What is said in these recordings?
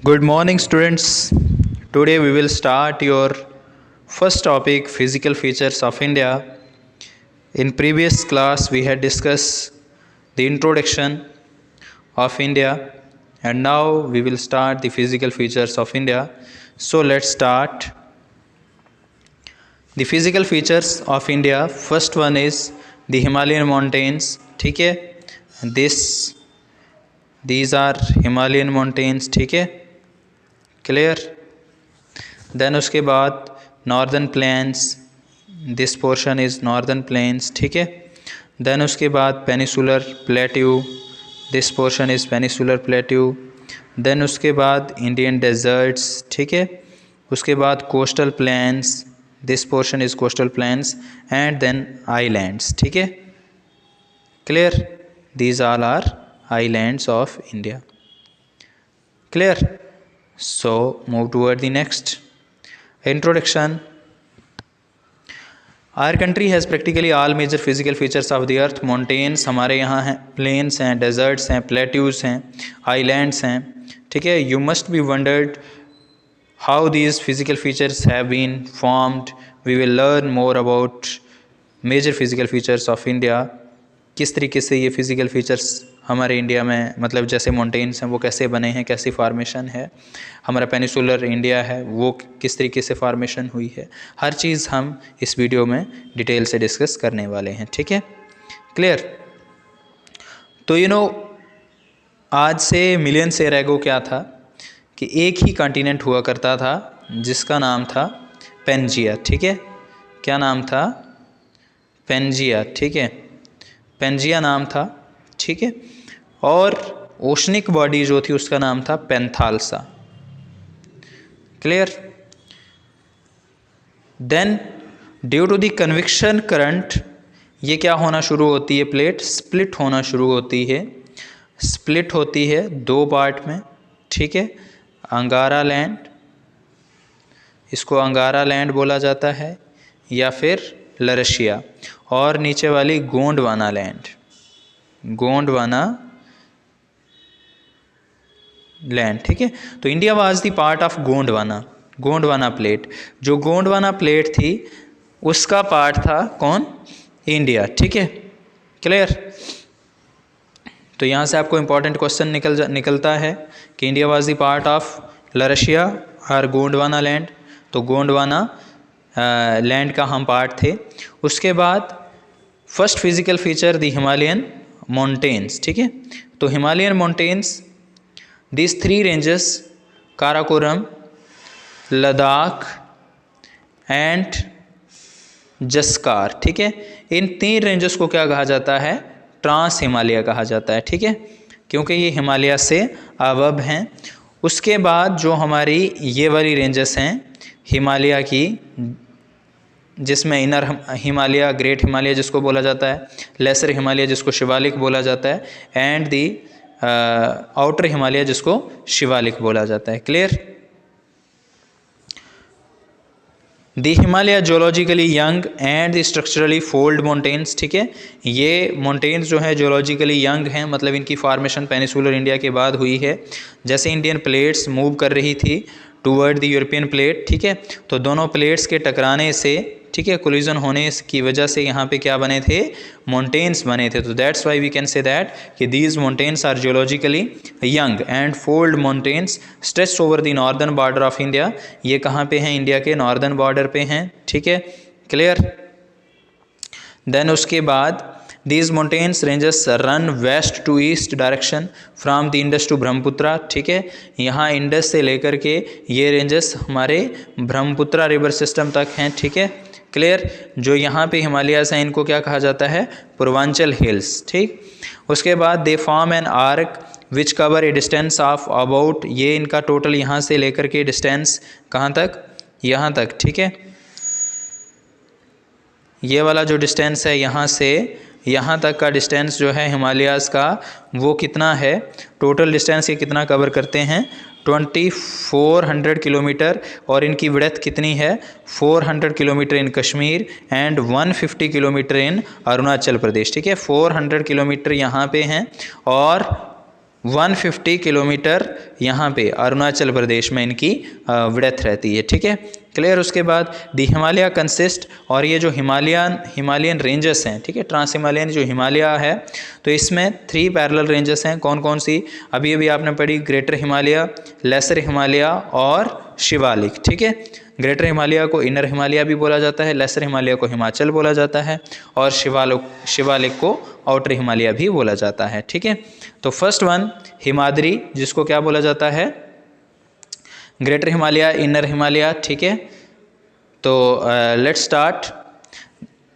Good morning, students. Today we will start your first topic, physical features of India. In previous class, we had discussed the introduction of India, and now we will start the physical features of India. So let's start. The physical features of India. First one is the Himalayan mountains. ठीक है? These are Himalayan mountains. ठीक है? Clear? Then उसके बाद northern plains, this portion is northern plains. ठीक है? Then उसके बाद peninsular plateau, this portion is peninsular plateau. Then उसके बाद इंडियन डेजर्ट्स. ठीक है? उसके बाद coastal plains, this portion is coastal plains. And then islands. ठीक है? Clear? These all are islands of India. Clear? So move toward the next. Introduction. Our country has practically all major physical features of the earth. Mountains हमारे यहाँ हैं, plains हैं, deserts हैं, plateaus हैं, islands हैं. ठीक है? You must be wondered how these physical features have been formed. We will learn more about major physical features of India. किस तरीके से ये फिज़िकल फीचर्स हमारे इंडिया में, मतलब जैसे माउंटेन्स हैं वो कैसे बने हैं, कैसी फार्मेशन है, हमारा पेनिसुलर इंडिया है वो किस तरीके से फार्मेशन हुई है, हर चीज़ हम इस वीडियो में डिटेल से डिस्कस करने वाले हैं. ठीक है? क्लियर? तो आज से मिलियंस ईयर एगो क्या था कि एक ही कॉन्टिनेंट हुआ करता था जिसका नाम था पेंजिया. ठीक है? क्या नाम था? पेंजिया. ठीक है? पेंजिया नाम था. ठीक है? और ओशनिक बॉडी जो थी उसका नाम था Panthalassa. Clear? Then due to the convection current ये क्या होना शुरू होती है, प्लेट स्प्लिट होना शुरू होती है. स्प्लिट होती है दो पार्ट में. ठीक है? अंगारा लैंड, इसको अंगारा लैंड बोला जाता है, या फिर लरशिया, और नीचे वाली गोंडवाना लैंड, गोंडवाना लैंड. ठीक है? तो India was the part of Gondwana plate. जो गोंडवाना प्लेट थी उसका पार्ट था कौन? इंडिया. ठीक है? क्लियर? तो यहाँ से आपको इंपॉर्टेंट क्वेश्चन निकलता है कि India was the part of Laurasia और गोंडवाना लैंड. तो गोंडवाना लैंड का हम पार्ट थे. उसके बाद first physical feature the Himalayan mountains. ठीक है? तो Himalayan mountains, this three ranges, Karakoram, Ladakh and Zaskar. ठीक है? इन तीन रेंजेस को क्या कहा जाता है? ट्रांस हिमालय कहा जाता है. ठीक है? क्योंकि ये हिमालय से अबव हैं. उसके बाद जो हमारी ये वाली रेंजेस हैं हिमालय की, जिसमें इनर हिमालय, ग्रेट हिमालय जिसको बोला जाता है, लेसर हिमालय जिसको शिवालिक बोला जाता है, एंड दी आउटर हिमालय जिसको शिवालिक बोला जाता है. Clear? The Himalaya geologically young and the structurally fold mountains. ठीक है? ये माउंटेन्स जो है जोलॉजिकली यंग हैं, मतलब इनकी फॉर्मेशन पेनिसुलर इंडिया के बाद हुई है. जैसे इंडियन प्लेट्स मूव कर रही थी टूवर्ड द यूरोपियन प्लेट. ठीक है? तो दोनों प्लेट्स के टकराने से, ठीक है, कोलिजन होने की वजह से यहाँ पे क्या बने थे? माउंटेन्स बने थे. तो that's why we can say that कि these mountains are geologically young and fold mountains stretch over the northern border of India. ये कहाँ पे हैं? इंडिया के नॉर्दर्न बॉर्डर पे हैं. ठीक है? क्लियर? देन उसके बाद these mountains ranges run west to east direction from the Indus to Brahmaputra. ठीक है? यहाँ इंडस से लेकर के ये रेंजेस हमारे ब्रह्मपुत्रा रिवर सिस्टम तक हैं. ठीक है? क्लियर? जो यहाँ पे हिमालयास हैं इनको क्या कहा जाता है? पूर्वांचल हिल्स. ठीक? उसके बाद they form an arc which cover A distance of about, ये इनका टोटल यहाँ से लेकर के डिस्टेंस कहाँ तक? यहाँ तक. ठीक है? ये वाला जो डिस्टेंस है यहाँ से यहाँ तक का डिस्टेंस जो है हिमालयाज़ का, वो कितना है? टोटल डिस्टेंस ये कितना कवर करते हैं? 2400 किलोमीटर. और इनकी विड्थ कितनी है? 400 kilometre in Kashmir and 150 kilometre in Arunachal Pradesh. ठीक है? 400 किलोमीटर यहाँ पे हैं और 150 किलोमीटर यहाँ पे अरुणाचल प्रदेश में इनकी विड्थ रहती है, ठीक है, क्लियर। उसके बाद दी हिमालय कंसिस्ट, और ये जो हिमालयन रेंजेस हैं, ठीक है, ट्रांस हिमालयन जो हिमालय है, तो इसमें 3 पैरेलल रेंजेस हैं। कौन कौन सी? अभी अभी आपने पढ़ी, ग्रेटर हिमालय, लेसर हिमालय और शिवालिक, ठीक है। ग्रेटर हिमालय को इनर हिमालय भी बोला जाता है, लेसर हिमालय को हिमाचल बोला जाता है, और शिवालिक को आउटर हिमालय भी बोला जाता है, ठीक है। तो फर्स्ट वन हिमाद्री, जिसको क्या बोला जाता है? ग्रेटर हिमालय, इनर हिमालय, ठीक है। तो let's start.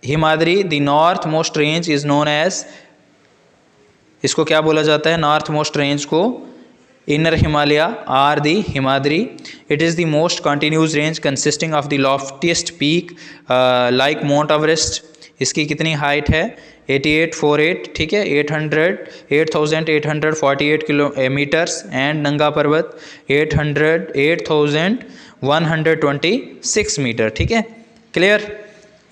Himadri, the north most range is known as, इसको क्या बोला जाता है? नॉर्थ मोस्ट रेंज को inner Himalaya or the Himadri. It is the most continuous range consisting of the loftiest peak like mount Everest. इसकी कितनी हाइट है? 8848, ठीक है, 8848 किलोमीटर्स, एंड नंगा पर्वत 8126 मीटर, ठीक है, क्लियर।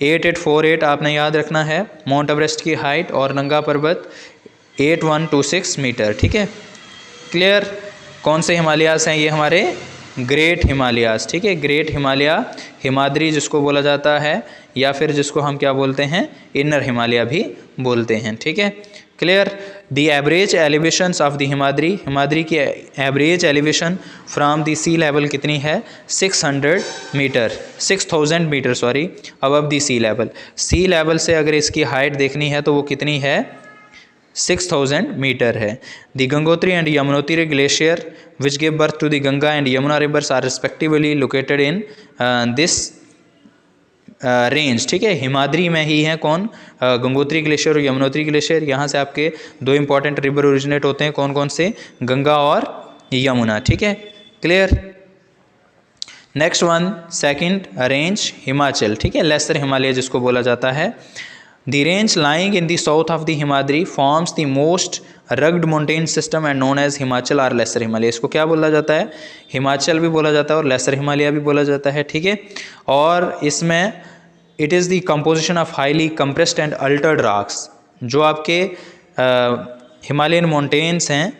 8848 आपने याद रखना है माउंट एवरेस्ट की हाइट, और नंगा पर्वत 8126 मीटर, ठीक है, क्लियर। कौन से हिमालयास हैं ये? हमारे ग्रेट हिमालयास, ठीक है, ग्रेट हिमालय, हिमाद्री जिसको बोला जाता है, या फिर जिसको हम क्या बोलते हैं? इनर हिमालय भी बोलते हैं, ठीक है, clear. The average elevations of the Himadri की average elevation from the sea level कितनी है? 6000 metre sorry, above the sea level. Sea level से अगर इसकी हाइट देखनी है तो वो कितनी है? 6000 मीटर है। The Gangotri and Yamunotri glacier which give birth to the Ganga and Yamuna rivers are respectively located in this range, ठीक है। हिमाद्री में ही है कौन? गंगोत्री ग्लेशियर और यमुनोत्री ग्लेशियर। यहाँ से आपके 2 इंपॉर्टेंट रिवर ओरिजिनेट होते हैं, कौन कौन से? गंगा और यमुना, ठीक है, clear. Next one, second range Himachal, ठीक है, लेसर हिमालय जिसको बोला जाता है। The range lying in the south of the Himadri forms the most rugged mountain system and known as Himachal or Lesser Himalaya। इसको क्या बोला जाता है? हिमाचल भी बोला जाता है और लेसर हिमालय भी बोला जाता है, ठीक है। और इसमें it is the composition of highly compressed and altered rocks। जो आपके हिमालयन माउंटेन्स हैं,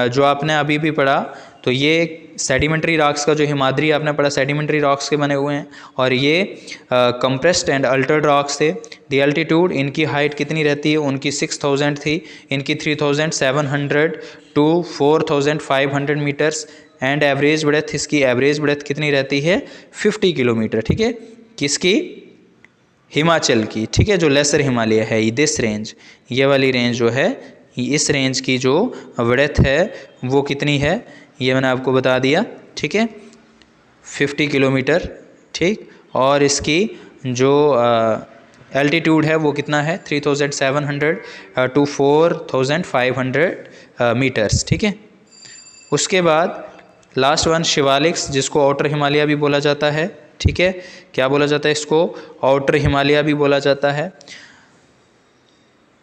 जो आपने अभी भी पढ़ा, तो ये सेडिमेंट्री रॉक्स का, जो हिमाद्री आपने पढ़ा, सेडिमेंट्री रॉक्स के बने हुए हैं, और ये कंप्रेस्ड एंड अल्टर्ड रॉक्स थे। द एल्टीट्यूड, इनकी हाइट कितनी रहती है? उनकी 6000 थी, इनकी 3700 to 4500 metres, and average breadth, इसकी एवरेज ब्रेथ कितनी रहती है? 50 किलोमीटर, ठीक है। किसकी? हिमाचल की, ठीक है, जो लेसर हिमालय है, दिस रेंज, ये वाली रेंज जो है, इस रेंज की जो ब्रेथ है वो कितनी है? ये मैंने आपको बता दिया, ठीक है, 50 किलोमीटर, ठीक। और इसकी जो एल्टीट्यूड है वो कितना है? 3700 टू 4500 मीटर्स, ठीक है। उसके बाद लास्ट वन शिवालिक्स, जिसको आउटर हिमालय भी बोला जाता है, ठीक है। क्या बोला जाता है इसको? आउटर हिमालय भी बोला जाता है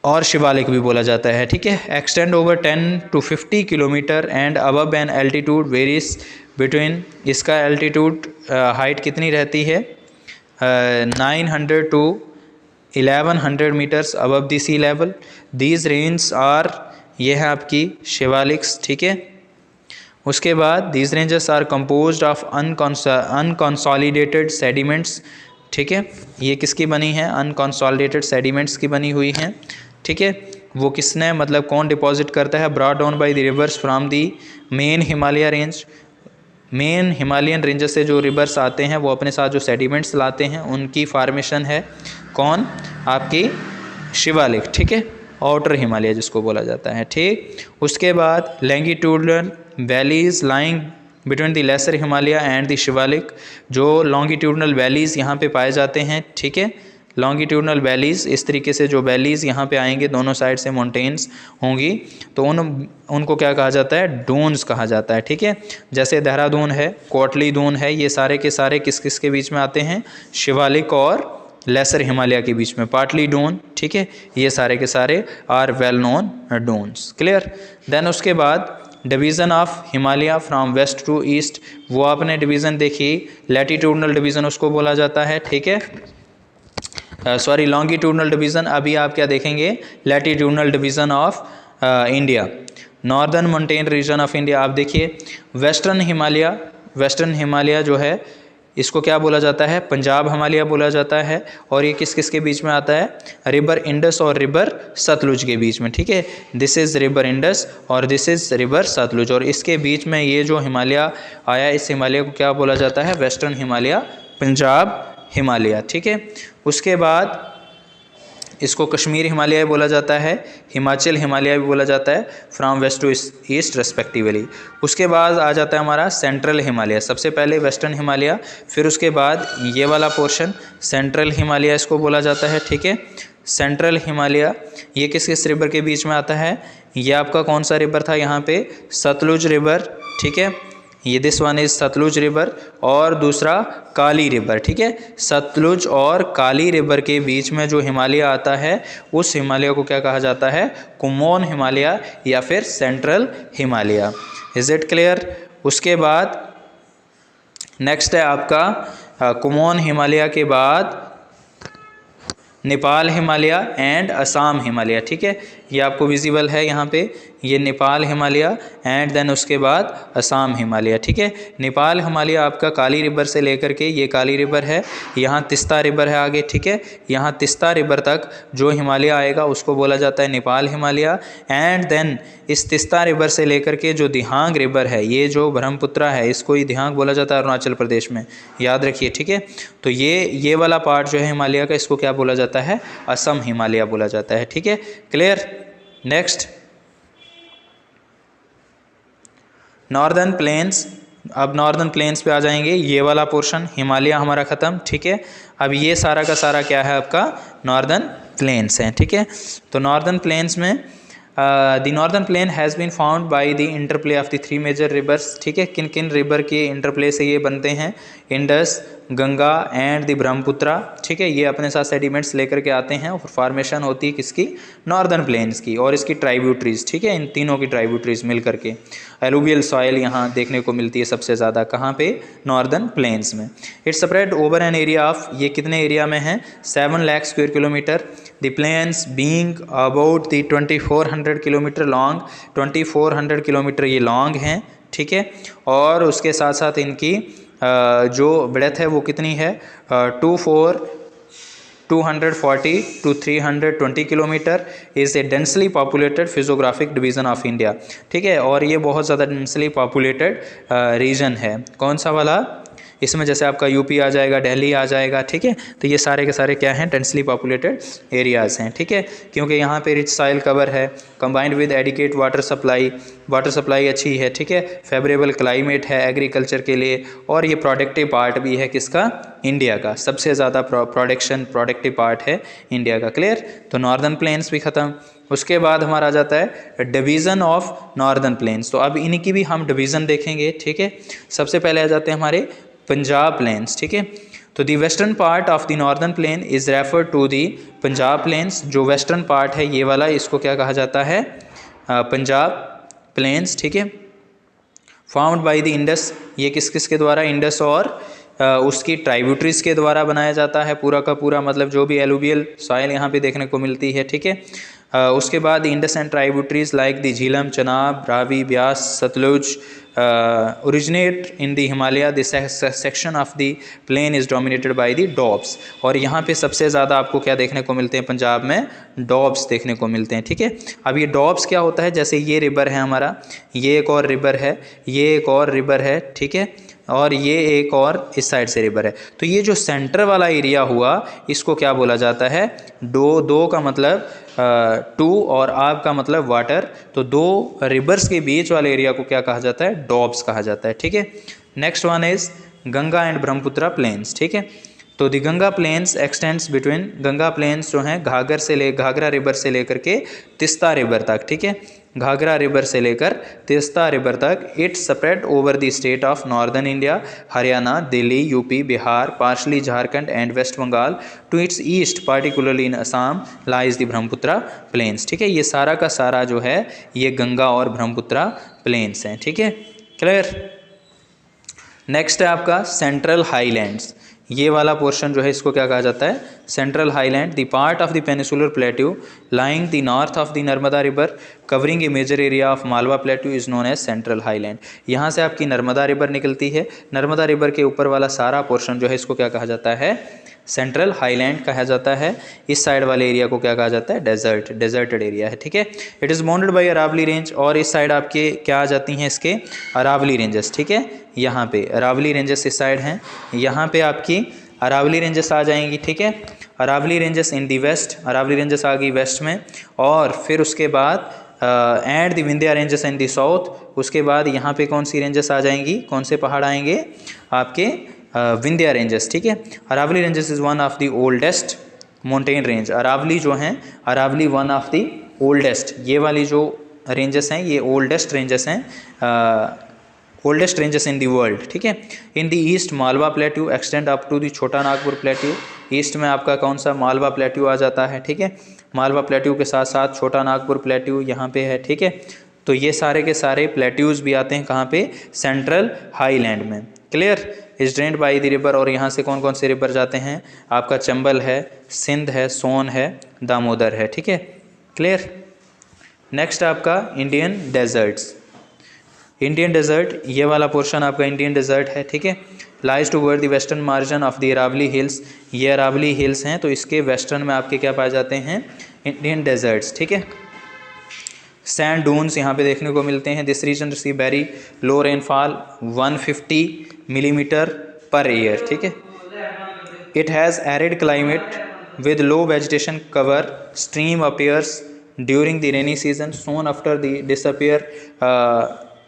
और शिवालिक भी बोला जाता है, ठीक है। Extend over 10 to 50 kilometre and above an altitude varies between, इसका एल्टीट्यूड हाइट कितनी रहती है? 900 to 1100 metres above the sea level. These range are, ये है आपकी शिवालिक्स, ठीक है। उसके बाद these ranges are composed of unconsolidated sediments, ठीक है। ये किसकी बनी है? अनकंसोलिडेटेड सेडिमेंट्स की बनी हुई हैं, ठीक है। वो किसने, मतलब कौन डिपॉजिट करता है? Brought down by the reverse from the main Himalaya range. Main Himalayan ranges से जो रिवर्स आते हैं वो अपने साथ जो सेडिमेंट्स लाते हैं, उनकी फॉर्मेशन है कौन? आपकी शिवालिक, ठीक है, आउटर हिमालय जिसको बोला जाता है, ठीक। उसके बाद longitudinal valleys lying between the lesser Himalaya and the Shivalik, जो लॉन्गिट्यूडनल वैलीज़ यहाँ पे पाए जाते हैं, ठीक है। लॉन्गिट्यूडनल वैलीज़, इस तरीके से जो वैलीज़ यहाँ पे आएंगे, दोनों साइड से माउंटेन्स होंगी, तो उनको क्या कहा जाता है? डून्स कहा जाता है, ठीक है। जैसे देहरादून है, कोटली दून है, ये सारे के सारे किस किस के बीच में आते हैं? शिवालिक और लेसर हिमालय के बीच में। पाटली डून, ठीक है, ये सारे के सारे are well known duns, clear. Then उसके बाद division of Himalaya from west to east, वो आपने डिवीज़न देखी, लैटिट्यूडनल डिवीज़न उसको बोला जाता है, ठीक है, सॉरी लॉन्गिट्यूडनल डिवीज़न। अभी आप क्या देखेंगे? Latitudinal division of India. Northern mountain region of India, आप देखिए वेस्टर्न हिमालय जो है इसको क्या बोला जाता है, पंजाब हिमालय बोला जाता है। और ये किस किस के बीच में आता है, रिवर इंडस और रिवर सतलुज के बीच में, ठीक है। दिस इज़ रिवर इंडस और दिस इज़ रिवर सतलुज, और इसके बीच में ये जो हिमालय आया, इस हिमालय को क्या बोला जाता है, वेस्टर्न हिमालय, पंजाब हिमालय, ठीक है। उसके बाद इसको कश्मीर हिमालय बोला जाता है, हिमाचल हिमालय भी बोला जाता है, from west to east respectively. उसके बाद आ जाता है हमारा सेंट्रल हिमालय, सबसे पहले वेस्टर्न हिमालय, फिर उसके बाद ये वाला पोर्शन सेंट्रल हिमालय इसको बोला जाता है, ठीक है। सेंट्रल हिमालय ये किस किस रिवर के बीच में आता है, ये आपका कौन सा रिवर था यहाँ पे, सतलुज रिवर, ठीक है। ये this one is Satluj river, और दूसरा काली रिवर, ठीक है। सतलुज और काली रिवर के बीच में जो हिमालय आता है उस हिमालय को क्या कहा जाता है, कुमोन हिमालय या फिर central Himalaya. Is it clear. उसके बाद नेक्स्ट है आपका कुमोन हिमालय के बाद नेपाल हिमालय एंड असम हिमालय, ठीक है। ये आपको विजिबल है यहाँ पे, ये नेपाल हिमालय एंड देन उसके बाद असम हिमालय, ठीक है। नेपाल हिमालय आपका काली रिवर से लेकर के, ये काली रिवर है, यहाँ तिस्ता रिवर है आगे, ठीक है। यहाँ तिस्ता रिवर तक जो हिमालय आएगा उसको बोला जाता है नेपाल हिमालय। एंड देन इस तिस्ता रिवर से लेकर के जो दिहांग रिवर है, ये जो ब्रह्मपुत्रा है, इसको ही दिहांग बोला जाता है अरुणाचल प्रदेश में, याद रखिए, ठीक है। तो ये वाला पार्ट जो है हिमालय का, इसको क्या बोला जाता है, असम हिमालय बोला जाता है, ठीक है। क्लियर। नेक्स्ट नॉर्दर्न प्लेन्स, अब नॉर्दर्न प्लेन्स पे आ जाएंगे, ये वाला पोर्शन हिमालय हमारा ख़त्म, ठीक है। अब ये सारा का सारा क्या है आपका, नॉर्दर्न प्लेन्स हैं, ठीक है। तो नॉर्दर्न प्लेन्स में the northern plain has been found by the interplay of the 3 major rivers, ठीक है। किन किन रिवर के इंटरप्ले से ये बनते हैं, Indus, Ganga and the Brahmaputra, ठीक है। ये अपने साथ सेडिमेंट्स लेकर के आते हैं और फॉर्मेशन होती है किसकी, नॉर्दर्न प्लेन्स की, और इसकी ट्राइब्यूटरीज, ठीक है, इन तीनों की ट्राइब्यूटरीज मिल करके एलुवियल सॉइल यहाँ देखने को मिलती है सबसे ज़्यादा, कहाँ पे, नॉर्दर्न प्लेन्स में। It's spread over an area of, ये कितने एरिया में है, 7 lakh square kilometre. The plains being about the 2400 kilometre long, 2400 kilometre ये लॉन्ग हैं, ठीक है। और उसके साथ साथ इनकी जो ब्रेथ है वो कितनी है, 240 to 320 kilometre. Is a densely populated physiographic division of India, ठीक है। और ये बहुत ज़्यादा डेंसली पॉपुलेटेड रीजन है, कौन सा वाला, इसमें जैसे आपका यूपी आ जाएगा, दिल्ली आ जाएगा, ठीक है। तो ये सारे के सारे क्या हैं, डेंसली पॉपुलेटेड एरियाज़ हैं, ठीक है। क्योंकि यहाँ पे रिच सॉइल कवर है, combined with adequate water supply अच्छी है, ठीक है। फेवरेबल क्लाइमेट है एग्रीकल्चर के लिए, और ये प्रोडक्टिव पार्ट भी है किसका, इंडिया का, सबसे ज़्यादा प्रोडक्टिव पार्ट है इंडिया का। क्लियर। तो नॉर्दर्न प्लेन्स भी ख़त्म। उसके बाद हमारा आ जाता है डिवीज़न ऑफ नॉर्दर्न प्लेन्स। तो अब इनकी भी हम डिवीज़न देखेंगे, ठीक है। सबसे पहले आ जाते हैं हमारे पंजाब प्लेन्स, ठीक है। तो the western part of the northern plain is refer to the Punjab plains, जो वेस्टर्न पार्ट है ये वाला, इसको क्या कहा जाता है, पंजाब प्लेन्स, ठीक है। फाउंड बाय द इंडस, ये किस किस के द्वारा, इंडस और उसकी ट्राइब्यूटरीज के द्वारा बनाया जाता है पूरा का पूरा, मतलब जो भी एलुवियल सॉइल यहाँ पे देखने को मिलती है, ठीक है। उसके बाद Indus and tributaries like the Jhelum, Chenab, Ravi, Beas, Sutlej originate in the Himalaya. This section of the plain is dominated by the doabs, और यहाँ पे सबसे ज़्यादा आपको क्या देखने को मिलते हैं, पंजाब में डॉब्स देखने को मिलते हैं, ठीक है। अब ये डॉब्स क्या होता है, जैसे ये रिवर है हमारा, ये एक और रिवर है, ये एक और रिवर है, ठीक है, और ये एक और इस साइड से रिवर है। तो ये जो सेंटर वाला एरिया हुआ, इसको क्या बोला जाता है, दो का मतलब टू और आब का मतलब वाटर, तो दो रिवर्स के बीच वाले एरिया को क्या कहा जाता है, डॉब्स कहा जाता है, ठीक है। Next one is Ganga and Brahmaputra plains, ठीक है। तो the Ganga plains extends between, Ganga plains जो हैं घाघरा रिवर से लेकर के तिस्ता रिवर तक, ठीक है। घाघरा रिवर से लेकर तिस्ता रिवर तक। It spread over the state of northern India, Haryana, Delhi, UP, Bihar, partially Jharkhand and West Bengal. To its east particularly in Assam lies the Brahmaputra plains, ठीक है। ये सारा का सारा जो है ये गंगा और ब्रह्मपुत्रा प्लेन्स हैं, ठीक है। क्लियर। नेक्स्ट है आपका सेंट्रल हाईलैंड्स, ये वाला पोर्शन जो है इसको क्या कहा जाता है, central highland. The part of the peninsular plateau lying the north of the Narmada river covering a major area of Malwa plateau is known as central highland. यहाँ से आपकी नर्मदा रिवर निकलती है, नर्मदा रिवर के ऊपर वाला सारा पोर्शन जो है इसको क्या कहा जाता है, सेंट्रल हाईलैंड कहा जाता है। इस साइड वाले एरिया को क्या कहा जाता है, डेजर्ट, डेजर्टेड एरिया है, ठीक है। It is bounded by Aravali range, और इस साइड आपके क्या आ जाती हैं इसके, अरावली रेंजेस, ठीक है। यहाँ पे अरावली रेंजेस इस साइड हैं, यहाँ पे आपकी अरावली रेंजेस आ जाएंगी, ठीक है। Aravalli ranges in the west, Aravalli ranges आ गई वेस्ट में, और फिर उसके बाद and the Vindhya ranges in the south. उसके बाद यहाँ पे कौन सी रेंजेस आ जाएंगी, कौन से पहाड़ आएंगे आपके, विंध्या रेंजेस, ठीक है। Aravalli ranges is one of the oldest mountain range. Aravali जो हैं, Aravali one of the oldest, ये वाली जो रेंजेस हैं ये ओल्डेस्ट रेंजेस हैं, oldest ranges in the world, ठीक है। In the east Malwa plateau extend up to the Chota Nagpur plateau. East में आपका कौन सा, मालवा प्लेट्यू आ जाता है, ठीक है। मालवा प्लेट्यू के साथ साथ छोटा नागपुर प्लेट्यू यहाँ पे है, ठीक है। तो ये सारे के सारे प्लेट्यूज़ भी आते हैं कहाँ पे, सेंट्रल हाईलैंड में। Clear. Is drained by the river, और यहाँ से कौन कौन से रिवर जाते हैं, आपका चंबल है, सिंध है, सोन है, दामोदर है, ठीक है। क्लियर। नेक्स्ट आपका इंडियन डेजर्ट्स। इंडियन डेजर्ट, ये वाला पोर्शन आपका इंडियन डेजर्ट है, ठीक है। Lies toward the western margin of the Aravali hills, ये अरावली हिल्स हैं, तो इसके वेस्टर्न में आपके क्या पाए जाते हैं, इंडियन डेजर्ट्स, ठीक है। सैंड डून्स यहाँ पे देखने को मिलते हैं। This region receive very low rainfall 150 millimetre per year, ठीक है। It has arid climate with low vegetation cover, stream appears during the rainy season, soon after the disappear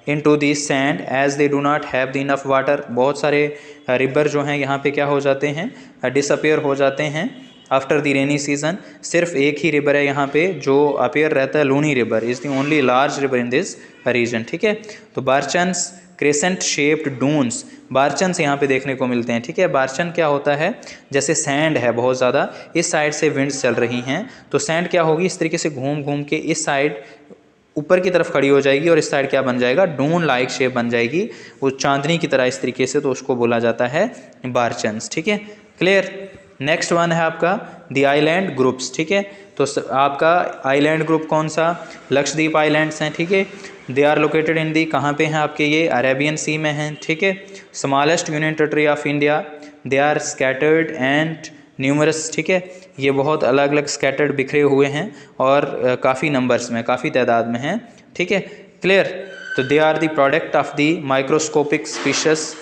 into the sand as they do not have the enough water. बहुत सारे river जो हैं यहाँ पे क्या हो जाते हैं, डिसअपियर हो जाते हैं आफ्टर द रेनी सीजन। सिर्फ एक ही रिवर है यहाँ पे जो अपेयर रहता है, Luni river is the only large river in this region, ठीक है। तो barchans crescent shaped dunes, barchans यहाँ पे देखने को मिलते हैं, ठीक है। बारचन क्या होता है, जैसे सैंड है बहुत ज़्यादा, इस साइड से विंड्स चल रही हैं, तो सैंड क्या होगी, इस तरीके से घूम घूम के इस साइड ऊपर की तरफ खड़ी हो जाएगी, और इस साइड क्या बन जाएगा, डून लाइक शेप बन जाएगी, वो चांदनी की तरह इस तरीके से, तो उसको बोला जाता है बारचन्स, ठीक है। क्लियर। नेक्स्ट वन है आपका द आइलैंड ग्रुप्स, ठीक है। तो आपका आइलैंड ग्रुप कौन सा, लक्षद्वीप आइलैंड्स हैं, ठीक है। दे आर लोकेटेड इन दी, कहाँ पे हैं आपके, ये अरेबियन सी में हैं, ठीक है। Smallest union territory of India, they are scattered and numerous, ठीक है। ये बहुत अलग अलग स्कैटर्ड बिखरे हुए हैं, और काफ़ी नंबर्स में, काफ़ी तादाद में हैं, ठीक है। क्लियर। तो they are the product of the microscopic species,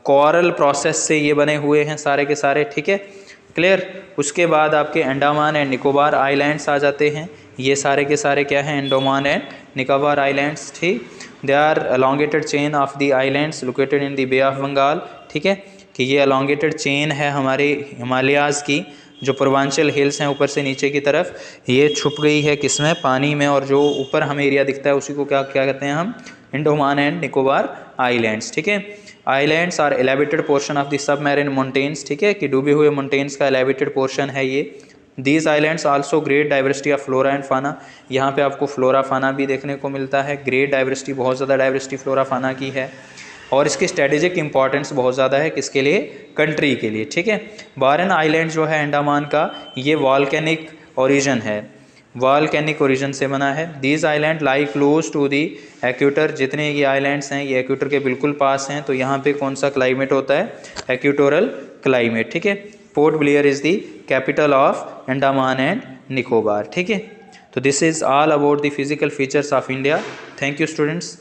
coral process से ये बने हुए हैं सारे के सारे, ठीक है। क्लियर। उसके बाद आपके अंडमान एंड निकोबार आइलैंड्स आ जाते हैं, ये सारे के सारे क्या हैं, अंडमान एंड निकोबार आइलैंड्स, ठीक। They are elongated chain of the islands located in the bay of Bengal, ठीक है, कि ये अलोंगेटेड चेन है हमारे हिमालयाज़ की, जो पूर्वांचल हिल्स हैं ऊपर से नीचे की तरफ, ये छुप गई है किसमें, पानी में, और जो ऊपर हमें एरिया दिखता है उसी को क्या क्या कहते हैं हम, अंडमान एंड निकोबार आइलैंड्स, ठीक है। Islands are elevated portion of the submarine mountains, ठीक है, कि डूबे हुए माउंटेन्स का एलिवेटेड पोर्शन है ये। These islands also great diversity of flora and फाना, यहाँ पे आपको फ्लोरा फाना भी देखने को मिलता है, ग्रेट डाइवर्सिटी, बहुत ज़्यादा डाइवर्सिटी फ्लोरा फाना की है, और इसकी स्ट्रेटेजिक इंपॉर्टेंस बहुत ज़्यादा है, किसके लिए, कंट्री के लिए, ठीक है। बारन आइलैंड जो है अंडमान का, ये वॉल्केनिक ओरिजिन है, वॉल्केनिक ओरिजिन से बना है। These island lie close to the equator, जितने ये आइलैंड्स हैं ये एक्वेटर के बिल्कुल पास हैं, तो यहाँ पे कौन सा क्लाइमेट होता है, एक्वेटोरल क्लाइमेट, ठीक है। Port Blair is the capital of Andaman and Nicobar, ठीक है। तो this is all about the physical features of India. Thank you students.